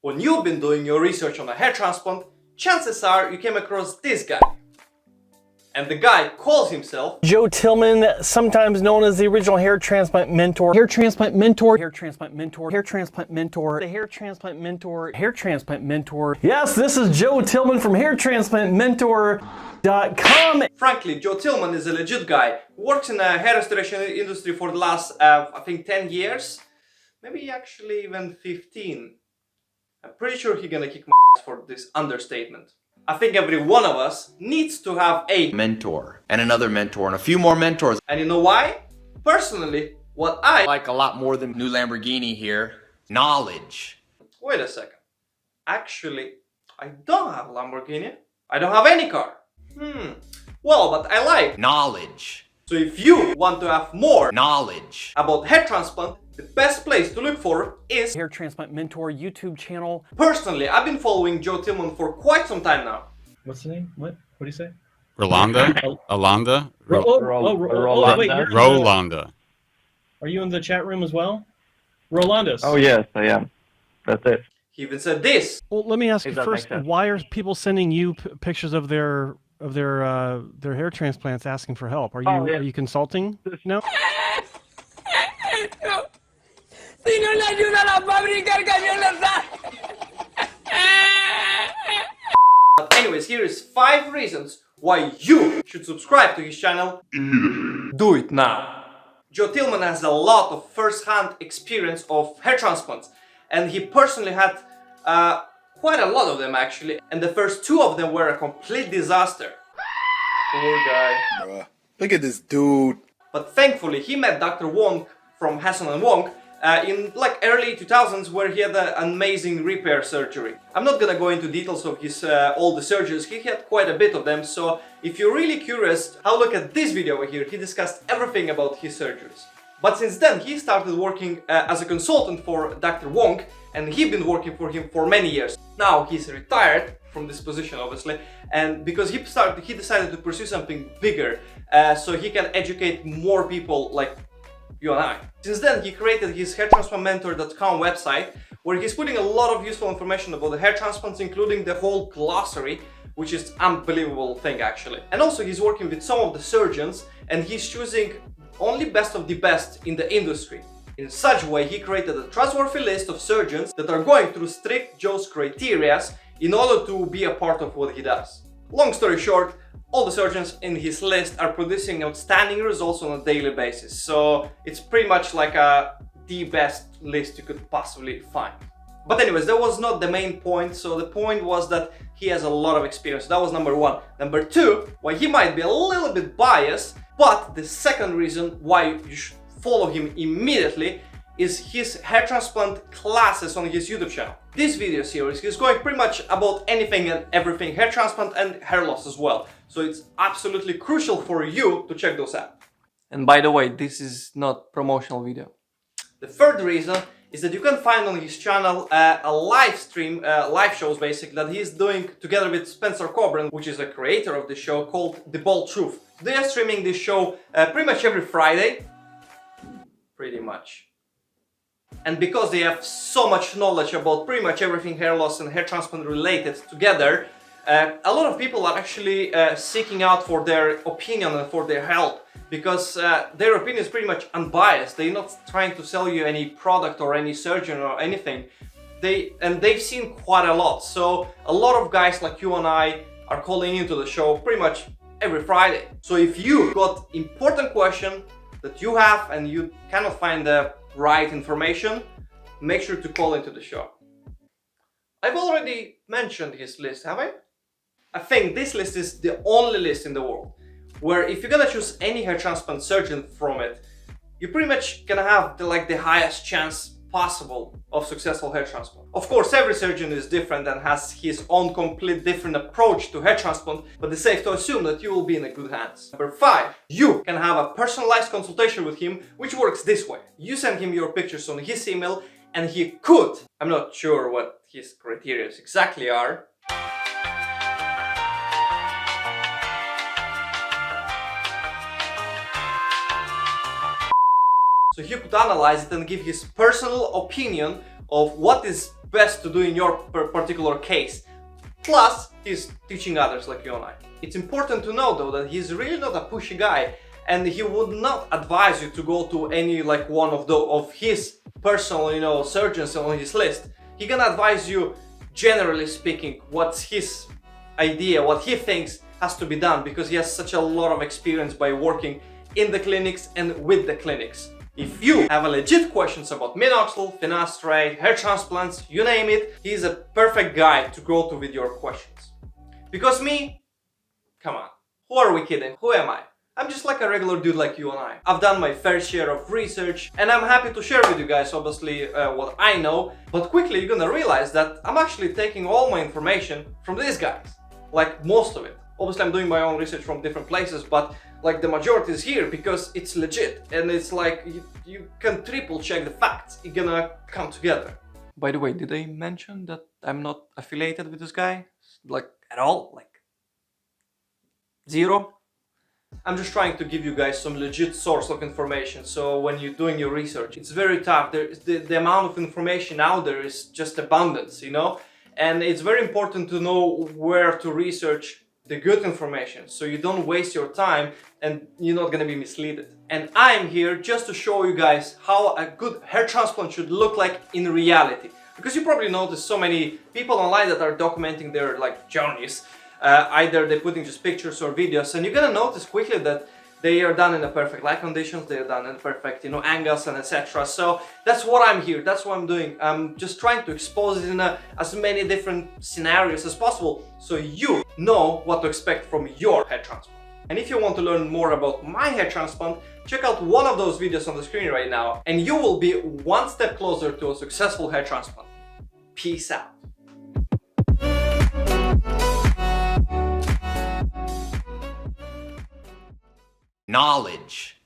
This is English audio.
When you've been doing your research on a hair transplant, chances are you came across this guy. And the guy calls himself Joe Tillman, sometimes known as the original hair transplant mentor. Hair transplant mentor. Hair transplant mentor. Hair transplant mentor. The hair transplant mentor. Hair transplant mentor. Yes, this is Joe Tillman from hairtransplantmentor.com. Frankly, Joe Tillman is a legit guy who works in the hair restoration industry for the last, I think 10 years. Maybe actually even 15. I'm pretty sure he's gonna kick my ass for this understatement. I think every one of us needs to have a mentor and another mentor and a few more mentors. And you know why? Personally, what I Like a lot more than new Lamborghini here. Knowledge. Wait a second. Actually, I don't have a Lamborghini. I don't have any car. Well, but I like Knowledge. So if you want to have more Knowledge. about hair transplant, the best place to look for is Hair Transplant Mentor YouTube channel. Personally, I've been following Joe Tillman for quite some time now. What's the name? What do you say? Rolanda? Alanda? Wait, Rolanda. are you in the chat room as well? Rolandas. Oh yes, I am. That's it. He even said this. Well, let me ask you If that first: makes sense. why are people sending you pictures of their hair transplants, asking for help? Are you Oh, yeah. are you consulting? No. Si no le ayuda a la fábrica, el camión le da. But anyways, here is 5 reasons why you should subscribe to his channel. Do it now. Joe Tillman has a lot of first-hand experience of hair transplants, and he personally had quite a lot of them actually, and the first 2 of them were a complete disaster. Poor guy. Bruh, look at this dude. But thankfully he met Dr. Wong from Hassan & Wong in like early 2000s, where he had an amazing repair surgery. I'm not gonna go into details of his all the surgeries. He had quite a bit of them, so if you're really curious, have a look at this video over here. He discussed everything about his surgeries. But since then he started working as a consultant for Dr. Wong, and he's been working for him for many years. Now he's retired from this position obviously, and because he decided to pursue something bigger, so he can educate more people like you and I. Since then, he created his hairtransplantmentor.com website, where he's putting a lot of useful information about the hair transplants, including the whole glossary, which is unbelievable thing actually. And also he's working with some of the surgeons, and he's choosing only best of the best in the industry. In such a way, he created a trustworthy list of surgeons that are going through strict Joe's criteria in order to be a part of what he does. Long story short, all the surgeons in his list are producing outstanding results on a daily basis, so it's pretty much like the best list you could possibly find. But anyways, that was not the main point, so the point was that he has a lot of experience. That was number 1. Number 2, why he might be a little bit biased, but the second reason why you should follow him immediately is his hair transplant classes on his YouTube channel. This video series is going pretty much about anything and everything hair transplant and hair loss as well. So it's absolutely crucial for you to check those out. And by the way, this is not promotional video. The third reason is that you can find on his channel a live stream, live shows basically, that he's doing together with Spencer Coburn, which is the creator of the show, called The Bold Truth. They are streaming this show pretty much every Friday. Pretty much. And because they have so much knowledge about pretty much everything hair loss and hair transplant related together, a lot of people are actually seeking out for their opinion and for their help, because their opinion is pretty much unbiased. They're not trying to sell you any product or any surgeon or anything. They've seen quite a lot. So a lot of guys like you and I are calling into the show pretty much every Friday. So if you got important question that you have and you cannot find the right information, make sure to call into the show. I've already mentioned his list, have I? I think this list is the only list in the world where if you're gonna choose any hair transplant surgeon from it, you're pretty much gonna have the highest chance possible of successful hair transplant. Of course, every surgeon is different and has his own complete different approach to hair transplant, but it's safe to assume that you will be in a good hands. Number 5, you can have a personalized consultation with him, which works this way. You send him your pictures on his email, and he could, I'm not sure what his criteria exactly are, so he could analyze it and give his personal opinion of what is best to do in your particular case. Plus, he's teaching others like you and I. It's important to know though that he's really not a pushy guy, and he would not advise you to go to any like one of his personal, you know, surgeons on his list. He can advise you, generally speaking, what's his idea, what he thinks has to be done, because he has such a lot of experience by working in the clinics and with the clinics. If you have a legit questions about minoxidil, finasteride, hair transplants, you name it, he's a perfect guy to go to with your questions. Because me, come on, who are we kidding? Who am I? I'm just like a regular dude like you and I. I've done my fair share of research, and I'm happy to share with you guys obviously what I know, but quickly you're gonna realize that I'm actually taking all my information from these guys, like most of it. Obviously I'm doing my own research from different places, but like the majority is here because it's legit, and it's like you can triple check the facts. It's gonna come together. By the way, did I mention that I'm not affiliated with this guy? Like at all? Like zero? I'm just trying to give you guys some legit source of information, so when you're doing your research, it's very tough. The amount of information out there is just abundance, you know? And it's very important to know where to research the good information, so you don't waste your time and you're not gonna be misled. And I'm here just to show you guys how a good hair transplant should look like in reality. Because you probably noticed so many people online that are documenting their like journeys. Either they're putting just pictures or videos, and you're gonna notice quickly that they are done in the perfect light conditions, they are done in perfect, you know, angles and etc. So that's what I'm here, that's what I'm doing. I'm just trying to expose it in as many different scenarios as possible, so you know what to expect from your hair transplant. And if you want to learn more about my hair transplant, check out one of those videos on the screen right now, and you will be one step closer to a successful hair transplant. Peace out. Knowledge.